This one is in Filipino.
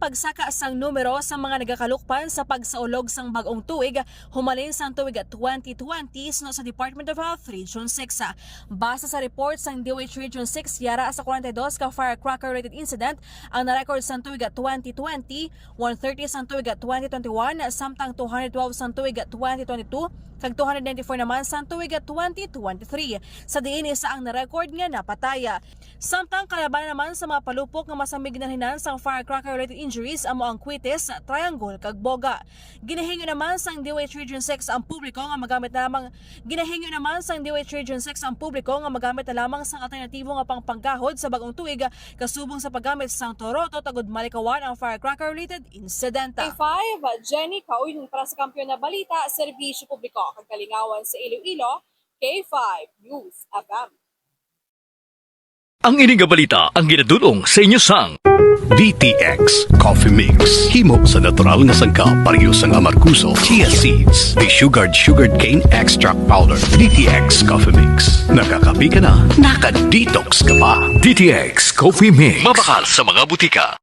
pagsaka sang numero sa mga nagakalukpan sa pagsaulog sang bagong tuig humalin sang tuig 2020 no sa Department of Health Region 6. Base sa report sang DOH Region 6, yara sa 42 ka firecracker-related incident ang na-record sang tuig 2020, 130 sang tuig 2021, samtang 212 sang tuig 2022, kag 294 naman sang tuig 2023. Sa diin isa ang na-record nga napataya. Samtang kalaban naman sa mga palupok nga masamig na hinan sang firecracker-related injuries amo ang Quitis, Triangle kag Boga. Ginahingyo naman sang DOH Region 6 ang publiko nga magamit na lamang sang alternatibo nga pangpanggahod sa bagong tuig kasubong sa paggamit sang Toroto tagod malikawan ang firecracker-related incident. K5, Jenny Kauyon para sa Kampiyon na Balita, Serbisyo Publiko, Kagalingawan sa Iloilo, K5 News FM. Ang ining balita ang ginadulong sa inyo sang DTX Coffee Mix. Himo sa natural nga sangka pareho sang amarkuso, chia seeds, sugared cane extract powder. DTX Coffee Mix. Nakakapi ka na, naka-detox ka pa. DTX Coffee Mix. Mabakal sa mga butika.